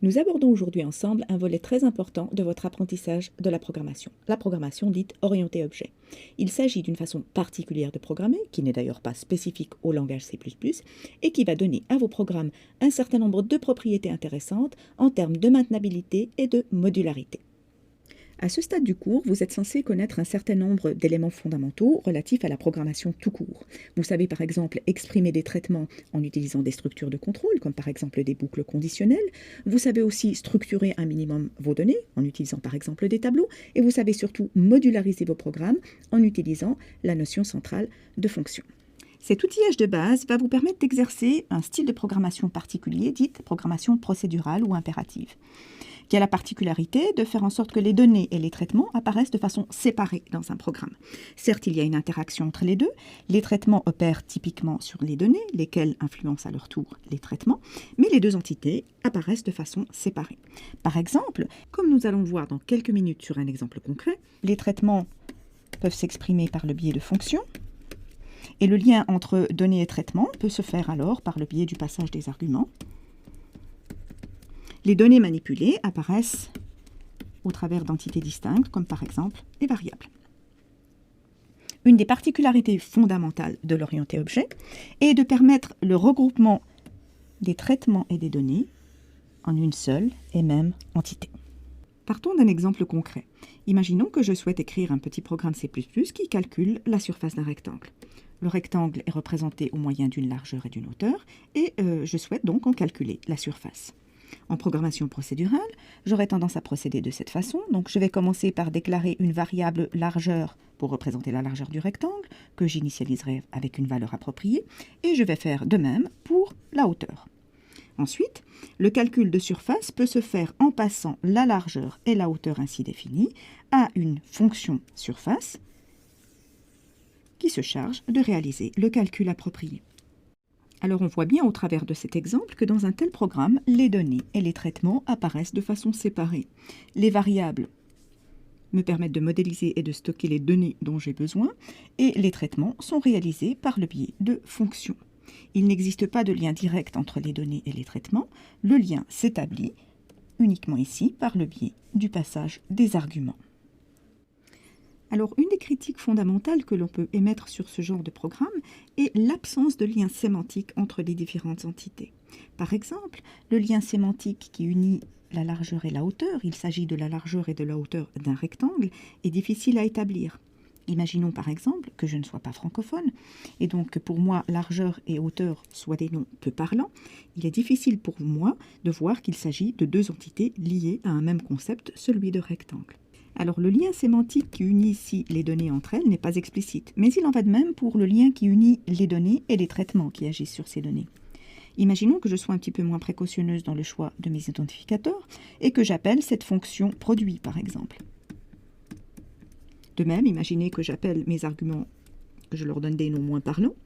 Nous abordons aujourd'hui ensemble un volet très important de votre apprentissage de la programmation dite orientée objet. Il s'agit d'une façon particulière de programmer, qui n'est d'ailleurs pas spécifique au langage C++, et qui va donner à vos programmes un certain nombre de propriétés intéressantes en termes de maintenabilité et de modularité. À ce stade du cours, vous êtes censé connaître un certain nombre d'éléments fondamentaux relatifs à la programmation tout court. Vous savez par exemple exprimer des traitements en utilisant des structures de contrôle, comme par exemple des boucles conditionnelles. Vous savez aussi structurer un minimum vos données, en utilisant par exemple des tableaux. Et vous savez surtout modulariser vos programmes en utilisant la notion centrale de fonction. Cet outillage de base va vous permettre d'exercer un style de programmation particulier, dite programmation procédurale ou impérative, qui a la particularité de faire en sorte que les données et les traitements apparaissent de façon séparée dans un programme. Certes, il y a une interaction entre les deux. Les traitements opèrent typiquement sur les données, lesquelles influencent à leur tour les traitements, mais les deux entités apparaissent de façon séparée. Par exemple, comme nous allons voir dans quelques minutes sur un exemple concret, les traitements peuvent s'exprimer par le biais de fonctions, et le lien entre données et traitements peut se faire alors par le biais du passage des arguments. Les données manipulées apparaissent au travers d'entités distinctes, comme par exemple les variables. Une des particularités fondamentales de l'orienté objet est de permettre le regroupement des traitements et des données en une seule et même entité. Partons d'un exemple concret. Imaginons que je souhaite écrire un petit programme C++ qui calcule la surface d'un rectangle. Le rectangle est représenté au moyen d'une largeur et d'une hauteur, et je souhaite donc en calculer la surface. En programmation procédurale, j'aurais tendance à procéder de cette façon. Donc, je vais commencer par déclarer une variable largeur pour représenter la largeur du rectangle, que j'initialiserai avec une valeur appropriée, et je vais faire de même pour la hauteur. Ensuite, le calcul de surface peut se faire en passant la largeur et la hauteur ainsi définies à une fonction surface qui se charge de réaliser le calcul approprié. Alors on voit bien au travers de cet exemple que dans un tel programme, les données et les traitements apparaissent de façon séparée. Les variables me permettent de modéliser et de stocker les données dont j'ai besoin, et les traitements sont réalisés par le biais de fonctions. Il n'existe pas de lien direct entre les données et les traitements. Le lien s'établit uniquement ici par le biais du passage des arguments. Alors, une des critiques fondamentales que l'on peut émettre sur ce genre de programme est l'absence de lien sémantique entre les différentes entités. Par exemple, le lien sémantique qui unit la largeur et la hauteur, il s'agit de la largeur et de la hauteur d'un rectangle, est difficile à établir. Imaginons par exemple que je ne sois pas francophone, et donc que pour moi largeur et hauteur soient des noms peu parlants. Il est difficile pour moi de voir qu'il s'agit de deux entités liées à un même concept, celui de rectangle. Alors le lien sémantique qui unit ici les données entre elles n'est pas explicite, mais il en va de même pour le lien qui unit les données et les traitements qui agissent sur ces données. Imaginons que je sois un petit peu moins précautionneuse dans le choix de mes identificateurs et que j'appelle cette fonction produit par exemple. De même, imaginez que j'appelle mes arguments, que je leur donne des noms moins parlants.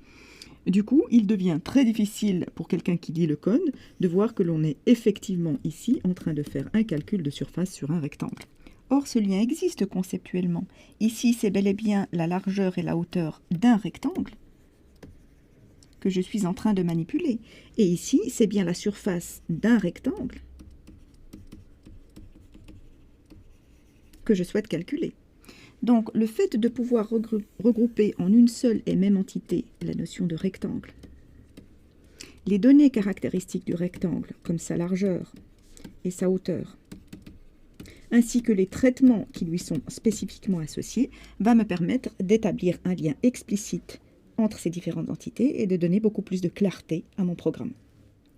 Du coup, il devient très difficile pour quelqu'un qui lit le code de voir que l'on est effectivement ici en train de faire un calcul de surface sur un rectangle. Or, ce lien existe conceptuellement. Ici, c'est bel et bien la largeur et la hauteur d'un rectangle que je suis en train de manipuler. Et ici, c'est bien la surface d'un rectangle que je souhaite calculer. Donc, le fait de pouvoir regrouper en une seule et même entité la notion de rectangle, les données caractéristiques du rectangle, comme sa largeur et sa hauteur, ainsi que les traitements qui lui sont spécifiquement associés, va me permettre d'établir un lien explicite entre ces différentes entités et de donner beaucoup plus de clarté à mon programme.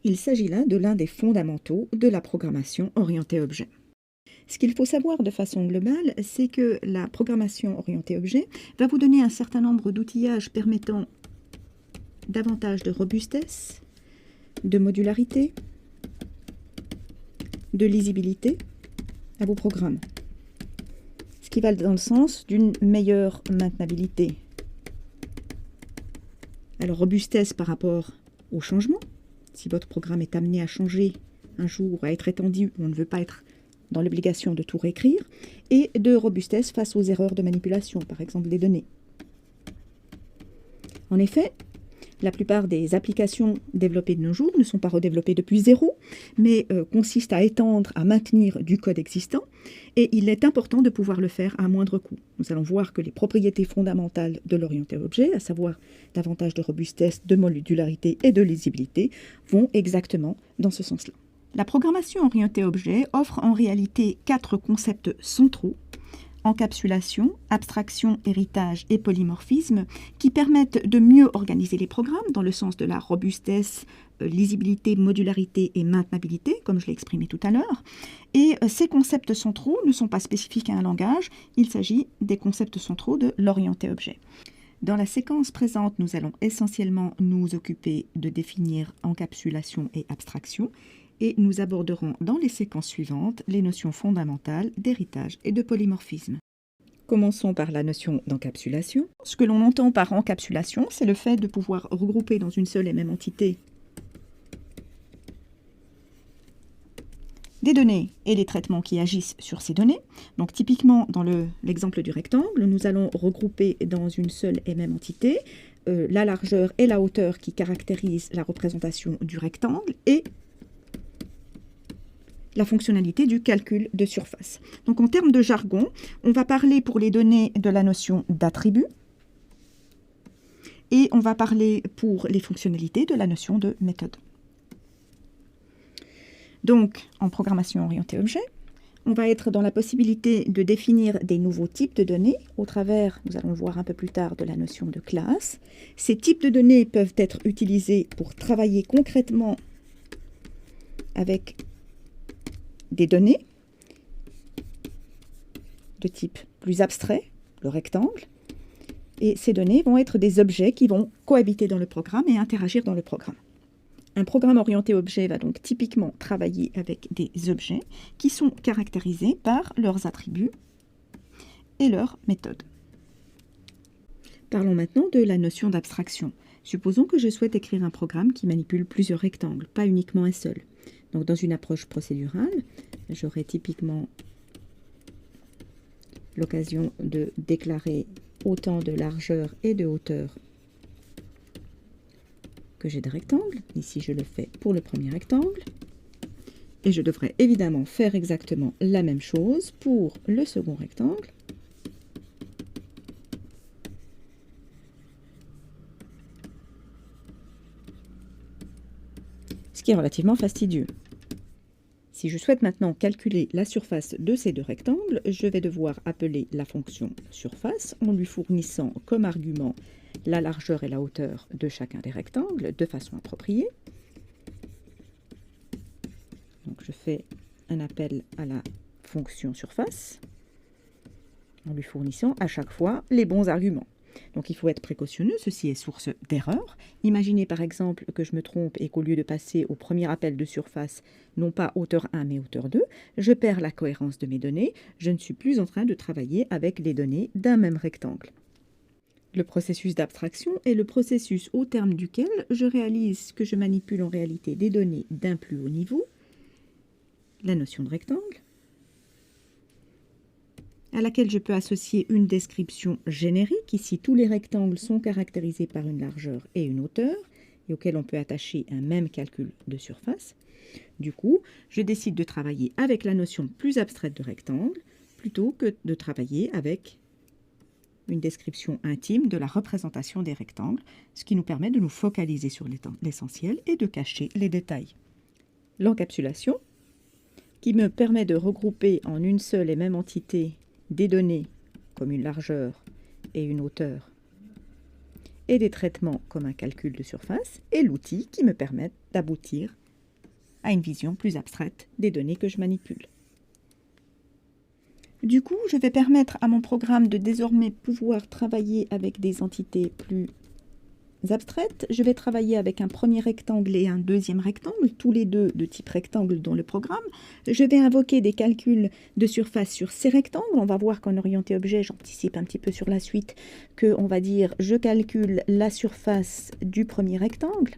Il s'agit là de l'un des fondamentaux de la programmation orientée objet. Ce qu'il faut savoir de façon globale, c'est que la programmation orientée objet va vous donner un certain nombre d'outillages permettant davantage de robustesse, de modularité, de lisibilité à vos programmes, ce qui va dans le sens d'une meilleure maintenabilité. Alors, robustesse par rapport au changement. Si votre programme est amené à changer un jour, à être étendu, on ne veut pas être dans l'obligation de tout réécrire, et de robustesse face aux erreurs de manipulation, par exemple des données. En effet, La plupart des applications développées de nos jours ne sont pas redéveloppées depuis zéro, mais consistent à étendre, à maintenir du code existant, et il est important de pouvoir le faire à moindre coût. Nous allons voir que les propriétés fondamentales de l'orienté objet, à savoir davantage de robustesse, de modularité et de lisibilité, vont exactement dans ce sens-là. La programmation orientée objet offre en réalité 4 concepts centraux: encapsulation, abstraction, héritage et polymorphisme, qui permettent de mieux organiser les programmes dans le sens de la robustesse, lisibilité, modularité et maintenabilité, comme je l'ai exprimé tout à l'heure. Et ces concepts centraux ne sont pas spécifiques à un langage, il s'agit des concepts centraux de l'orienté objet. Dans la séquence présente, nous allons essentiellement nous occuper de définir encapsulation et abstraction, et nous aborderons dans les séquences suivantes les notions fondamentales d'héritage et de polymorphisme. Commençons par la notion d'encapsulation. Ce que l'on entend par encapsulation, c'est le fait de pouvoir regrouper dans une seule et même entité des données et les traitements qui agissent sur ces données. Donc typiquement, dans l'exemple du rectangle, nous allons regrouper dans une seule et même entité la largeur et la hauteur qui caractérisent la représentation du rectangle et la fonctionnalité du calcul de surface. Donc en termes de jargon, on va parler pour les données de la notion d'attribut et on va parler pour les fonctionnalités de la notion de méthode. Donc en programmation orientée objet, on va être dans la possibilité de définir des nouveaux types de données au travers, nous allons le voir un peu plus tard, de la notion de classe. Ces types de données peuvent être utilisés pour travailler concrètement avec des données de type plus abstrait, le rectangle, et ces données vont être des objets qui vont cohabiter dans le programme et interagir dans le programme. Un programme orienté objet va donc typiquement travailler avec des objets qui sont caractérisés par leurs attributs et leurs méthodes. Parlons maintenant de la notion d'abstraction. Supposons que je souhaite écrire un programme qui manipule plusieurs rectangles, pas uniquement un seul. Donc dans une approche procédurale, j'aurai typiquement l'occasion de déclarer autant de largeur et de hauteur que j'ai de rectangles. Ici, je le fais pour le premier rectangle. Et je devrais évidemment faire exactement la même chose pour le second rectangle. Ce qui est relativement fastidieux. Si je souhaite maintenant calculer la surface de ces deux rectangles, je vais devoir appeler la fonction surface en lui fournissant comme argument la largeur et la hauteur de chacun des rectangles de façon appropriée. Donc je fais un appel à la fonction surface en lui fournissant à chaque fois les bons arguments. Donc il faut être précautionneux, ceci est source d'erreur. Imaginez par exemple que je me trompe et qu'au lieu de passer au premier appel de surface, non pas hauteur 1 mais hauteur 2, je perds la cohérence de mes données, je ne suis plus en train de travailler avec les données d'un même rectangle. Le processus d'abstraction est le processus au terme duquel je réalise que je manipule en réalité des données d'un plus haut niveau, la notion de rectangle, à laquelle je peux associer une description générique. Ici, tous les rectangles sont caractérisés par une largeur et une hauteur, et auxquels on peut attacher un même calcul de surface. Du coup, je décide de travailler avec la notion plus abstraite de rectangle, plutôt que de travailler avec une description intime de la représentation des rectangles, ce qui nous permet de nous focaliser sur l'essentiel et de cacher les détails. L'encapsulation, qui me permet de regrouper en une seule et même entité des données comme une largeur et une hauteur et des traitements comme un calcul de surface, et l'outil qui me permet d'aboutir à une vision plus abstraite des données que je manipule. Du coup, je vais permettre à mon programme de désormais pouvoir travailler avec des entités plus abstraites. Je vais travailler avec un premier rectangle et un deuxième rectangle, tous les deux de type rectangle dans le programme. Je vais invoquer des calculs de surface sur ces rectangles. On va voir qu'en orienté objet, j'anticipe un petit peu sur la suite, qu'on va dire je calcule la surface du premier rectangle.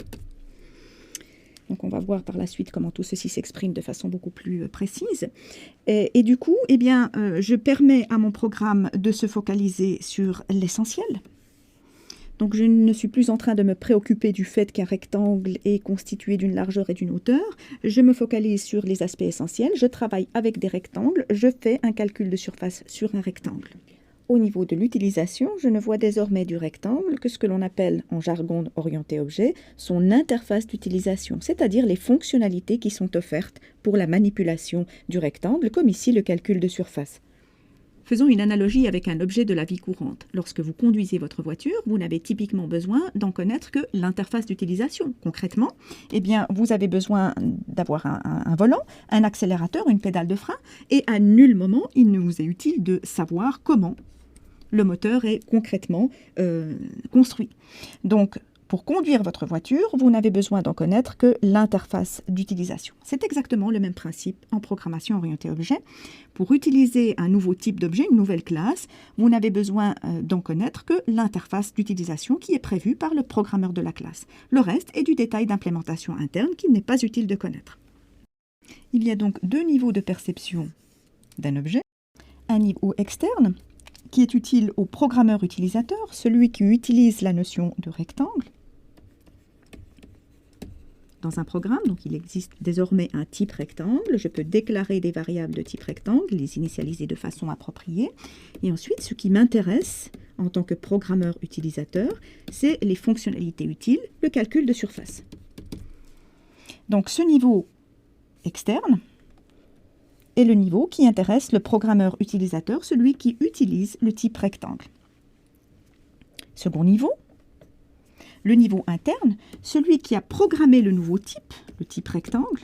Donc on va voir par la suite comment tout ceci s'exprime de façon beaucoup plus précise. Et du coup, eh bien, je permets à mon programme de se focaliser sur l'essentiel. Donc je ne suis plus en train de me préoccuper du fait qu'un rectangle est constitué d'une largeur et d'une hauteur. Je me focalise sur les aspects essentiels. Je travaille avec des rectangles. Je fais un calcul de surface sur un rectangle. Au niveau de l'utilisation, je ne vois désormais du rectangle que ce que l'on appelle en jargon orienté objet son interface d'utilisation, c'est-à-dire les fonctionnalités qui sont offertes pour la manipulation du rectangle, comme ici le calcul de surface. Faisons une analogie avec un objet de la vie courante. Lorsque vous conduisez votre voiture, vous n'avez typiquement besoin d'en connaître que l'interface d'utilisation. Concrètement, eh bien, vous avez besoin d'avoir un volant, un accélérateur, une pédale de frein, et à nul moment, il ne vous est utile de savoir comment le moteur est concrètement construit. Donc, pour conduire votre voiture, vous n'avez besoin d'en connaître que l'interface d'utilisation. C'est exactement le même principe en programmation orientée objet. Pour utiliser un nouveau type d'objet, une nouvelle classe, vous n'avez besoin d'en connaître que l'interface d'utilisation qui est prévue par le programmeur de la classe. Le reste est du détail d'implémentation interne qu'il n'est pas utile de connaître. Il y a donc deux niveaux de perception d'un objet. Un niveau externe, qui est utile au programmeur utilisateur, celui qui utilise la notion de rectangle. Dans un programme, donc il existe désormais un type rectangle. Je peux déclarer des variables de type rectangle, les initialiser de façon appropriée. Et ensuite, ce qui m'intéresse en tant que programmeur utilisateur, c'est les fonctionnalités utiles, le calcul de surface. Donc ce niveau externe est le niveau qui intéresse le programmeur utilisateur, celui qui utilise le type rectangle. Second niveau, le niveau interne, celui qui a programmé le nouveau type, le type rectangle,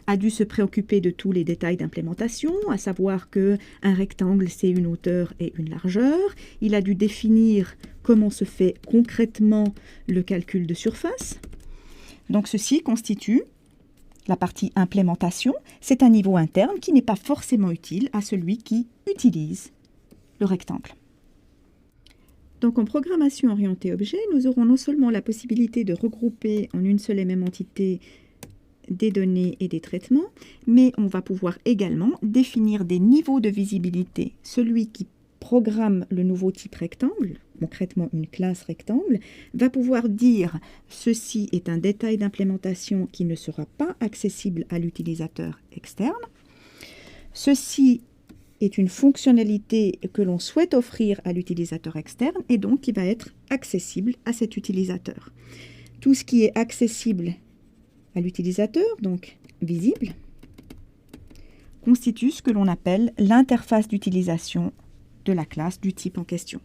a dû se préoccuper de tous les détails d'implémentation, à savoir qu'un rectangle, c'est une hauteur et une largeur. Il a dû définir comment se fait concrètement le calcul de surface. Donc ceci constitue la partie implémentation. C'est un niveau interne qui n'est pas forcément utile à celui qui utilise le rectangle. Donc en programmation orientée objet, nous aurons non seulement la possibilité de regrouper en une seule et même entité des données et des traitements, mais on va pouvoir également définir des niveaux de visibilité. Celui qui programme le nouveau type rectangle, concrètement une classe rectangle, va pouvoir dire ceci est un détail d'implémentation qui ne sera pas accessible à l'utilisateur externe. Ceci est une fonctionnalité que l'on souhaite offrir à l'utilisateur externe et donc qui va être accessible à cet utilisateur. Tout ce qui est accessible à l'utilisateur, donc visible, constitue ce que l'on appelle l'interface d'utilisation de la classe du type en question.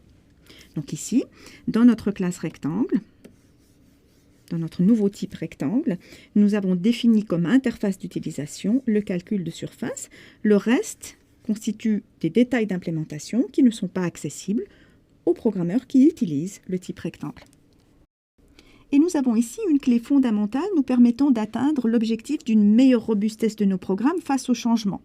Donc ici, dans notre classe rectangle, dans notre nouveau type rectangle, nous avons défini comme interface d'utilisation le calcul de surface. Le reste constitue des détails d'implémentation qui ne sont pas accessibles aux programmeurs qui utilisent le type rectangle. Et nous avons ici une clé fondamentale nous permettant d'atteindre l'objectif d'une meilleure robustesse de nos programmes face aux changements.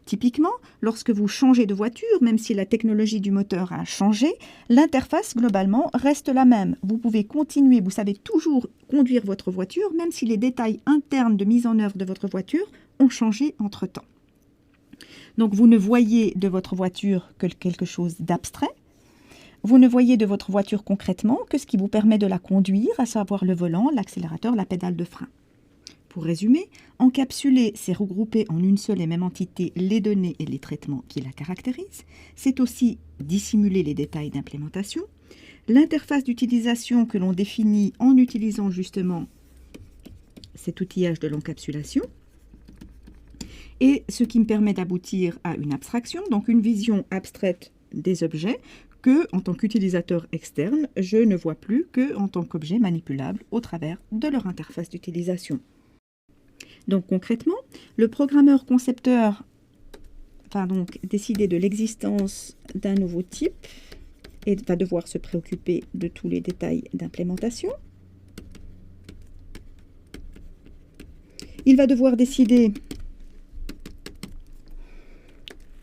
Typiquement, lorsque vous changez de voiture, même si la technologie du moteur a changé, l'interface globalement reste la même. Vous pouvez continuer, vous savez toujours conduire votre voiture, même si les détails internes de mise en œuvre de votre voiture ont changé entre-temps. Donc vous ne voyez de votre voiture que quelque chose d'abstrait. Vous ne voyez de votre voiture concrètement que ce qui vous permet de la conduire, à savoir le volant, l'accélérateur, la pédale de frein. Pour résumer, encapsuler, c'est regrouper en une seule et même entité les données et les traitements qui la caractérisent. C'est aussi dissimuler les détails d'implémentation. L'interface d'utilisation que l'on définit en utilisant justement cet outillage de l'encapsulation. Et ce qui me permet d'aboutir à une abstraction, donc une vision abstraite des objets, que, en tant qu'utilisateur externe, je ne vois plus que en tant qu'objet manipulable au travers de leur interface d'utilisation. Donc concrètement, le programmeur concepteur va donc décider de l'existence d'un nouveau type et va devoir se préoccuper de tous les détails d'implémentation. Il va devoir décider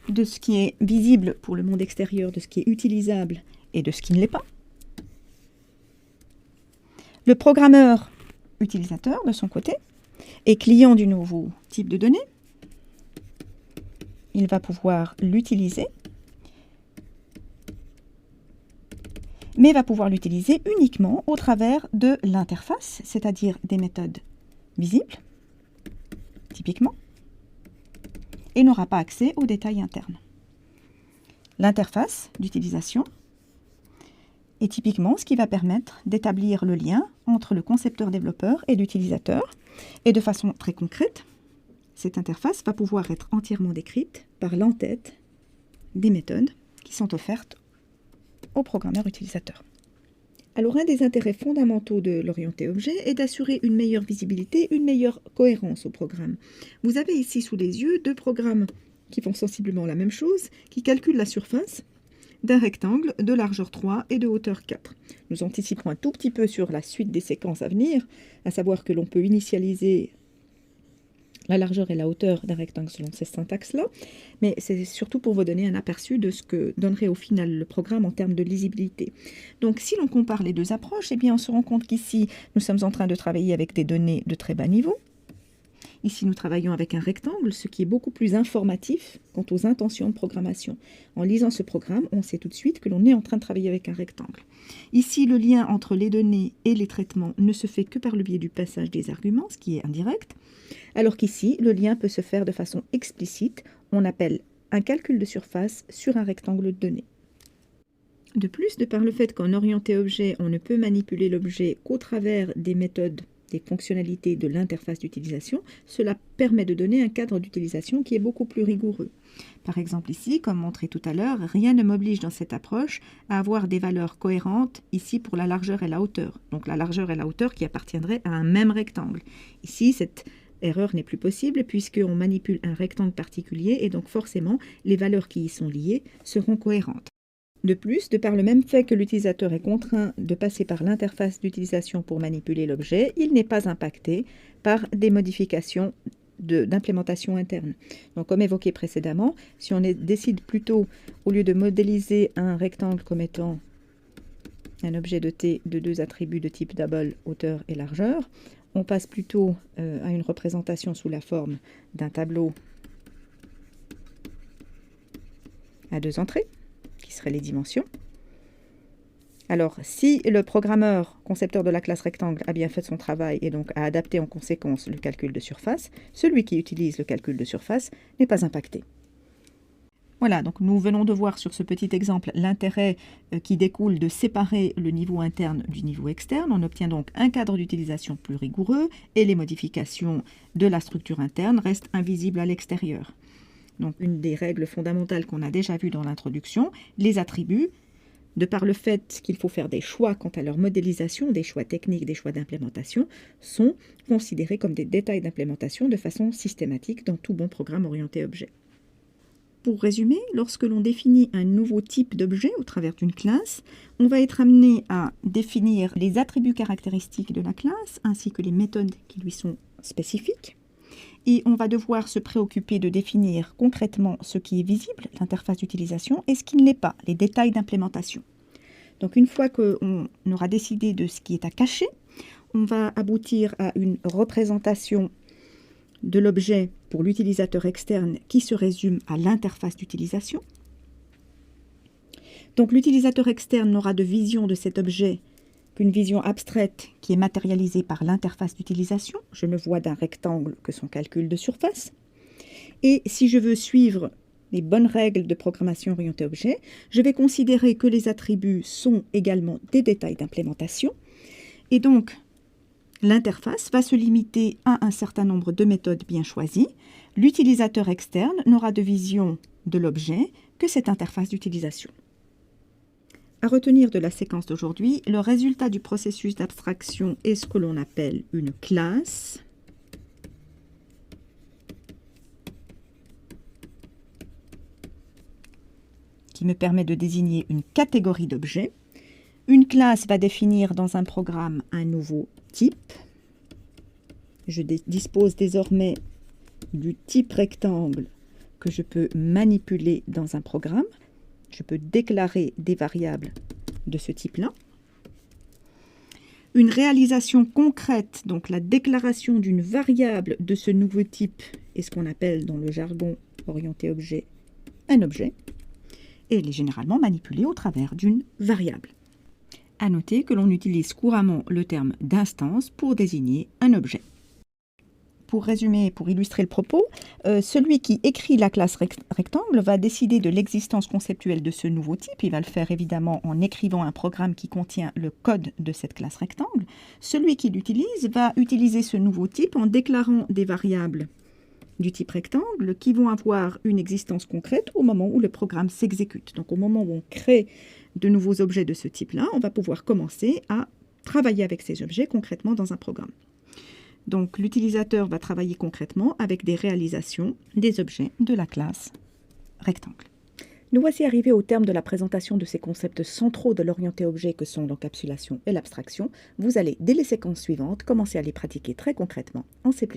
de ce qui est visible pour le monde extérieur, de ce qui est utilisable et de ce qui ne l'est pas. Le programmeur utilisateur, de son côté, est client du nouveau type de données. Il va pouvoir l'utiliser, mais va pouvoir l'utiliser uniquement au travers de l'interface, c'est-à-dire des méthodes visibles, typiquement, et n'aura pas accès aux détails internes. L'interface d'utilisation est typiquement ce qui va permettre d'établir le lien entre le concepteur-développeur et l'utilisateur, et de façon très concrète, cette interface va pouvoir être entièrement décrite par l'entête des méthodes qui sont offertes au programmeur utilisateur. Alors, un des intérêts fondamentaux de l'orienté objet est d'assurer une meilleure visibilité, une meilleure cohérence au programme. Vous avez ici sous les yeux deux programmes qui font sensiblement la même chose, qui calculent la surface d'un rectangle de largeur 3 et de hauteur 4. Nous anticiperons un tout petit peu sur la suite des séquences à venir, à savoir que l'on peut initialiser la largeur et la hauteur d'un rectangle selon ces syntaxes-là, mais c'est surtout pour vous donner un aperçu de ce que donnerait au final le programme en termes de lisibilité. Donc si l'on compare les deux approches, eh bien on se rend compte qu'ici, nous sommes en train de travailler avec des données de très bas niveau. Ici, nous travaillons avec un rectangle, ce qui est beaucoup plus informatif quant aux intentions de programmation. En lisant ce programme, on sait tout de suite que l'on est en train de travailler avec un rectangle. Ici, le lien entre les données et les traitements ne se fait que par le biais du passage des arguments, ce qui est indirect, alors qu'ici, le lien peut se faire de façon explicite. On appelle un calcul de surface sur un rectangle de données. De plus, de par le fait qu'en orienté objet, on ne peut manipuler l'objet qu'au travers des méthodes, des fonctionnalités de l'interface d'utilisation, cela permet de donner un cadre d'utilisation qui est beaucoup plus rigoureux. Par exemple ici, comme montré tout à l'heure, rien ne m'oblige dans cette approche à avoir des valeurs cohérentes ici pour la largeur et la hauteur. Donc la largeur et la hauteur qui appartiendraient à un même rectangle. Ici, cette erreur n'est plus possible puisqu'on manipule un rectangle particulier et donc forcément les valeurs qui y sont liées seront cohérentes. De plus, de par le même fait que l'utilisateur est contraint de passer par l'interface d'utilisation pour manipuler l'objet, il n'est pas impacté par des modifications d'implémentation interne. Donc, comme évoqué précédemment, si on décide plutôt, au lieu de modéliser un rectangle comme étant un objet doté de deux attributs de type double, hauteur et largeur, on passe plutôt à une représentation sous la forme d'un tableau à deux entrées, qui seraient les dimensions. Alors, si le programmeur, concepteur de la classe rectangle, a bien fait son travail et donc a adapté en conséquence le calcul de surface, celui qui utilise le calcul de surface n'est pas impacté. Voilà, donc nous venons de voir sur ce petit exemple l'intérêt qui découle de séparer le niveau interne du niveau externe. On obtient donc un cadre d'utilisation plus rigoureux et les modifications de la structure interne restent invisibles à l'extérieur. Donc une des règles fondamentales qu'on a déjà vues dans l'introduction, les attributs, de par le fait qu'il faut faire des choix quant à leur modélisation, des choix techniques, des choix d'implémentation, sont considérés comme des détails d'implémentation de façon systématique dans tout bon programme orienté objet. Pour résumer, lorsque l'on définit un nouveau type d'objet au travers d'une classe, on va être amené à définir les attributs caractéristiques de la classe ainsi que les méthodes qui lui sont spécifiques. Et on va devoir se préoccuper de définir concrètement ce qui est visible, l'interface d'utilisation, et ce qui ne l'est pas, les détails d'implémentation. Donc une fois qu'on aura décidé de ce qui est à cacher, on va aboutir à une représentation de l'objet pour l'utilisateur externe qui se résume à l'interface d'utilisation. Donc l'utilisateur externe n'aura de vision de cet objet qu'une vision abstraite qui est matérialisée par l'interface d'utilisation. Je ne vois d'un rectangle que son calcul de surface. Et si je veux suivre les bonnes règles de programmation orientée objet, je vais considérer que les attributs sont également des détails d'implémentation. Et donc, l'interface va se limiter à un certain nombre de méthodes bien choisies. L'utilisateur externe n'aura de vision de l'objet que cette interface d'utilisation. À retenir de la séquence d'aujourd'hui, le résultat du processus d'abstraction est ce que l'on appelle une classe. Qui me permet de désigner une catégorie d'objets. Une classe va définir dans un programme un nouveau type. Je dispose désormais du type rectangle que je peux manipuler dans un programme. Je peux déclarer des variables de ce type-là. Une réalisation concrète, donc la déclaration d'une variable de ce nouveau type, est ce qu'on appelle dans le jargon orienté objet un objet. Et elle est généralement manipulée au travers d'une variable. À noter que l'on utilise couramment le terme d'instance pour désigner un objet. Pour résumer, pour illustrer le propos, celui qui écrit la classe rectangle va décider de l'existence conceptuelle de ce nouveau type. Il va le faire évidemment en écrivant un programme qui contient le code de cette classe rectangle. Celui qui l'utilise va utiliser ce nouveau type en déclarant des variables du type rectangle qui vont avoir une existence concrète au moment où le programme s'exécute. Donc au moment où on crée de nouveaux objets de ce type-là, on va pouvoir commencer à travailler avec ces objets concrètement dans un programme. Donc l'utilisateur va travailler concrètement avec des réalisations des objets de la classe rectangle. Nous voici arrivés au terme de la présentation de ces concepts centraux de l'orienté objet que sont l'encapsulation et l'abstraction. Vous allez, dès les séquences suivantes, commencer à les pratiquer très concrètement en C++.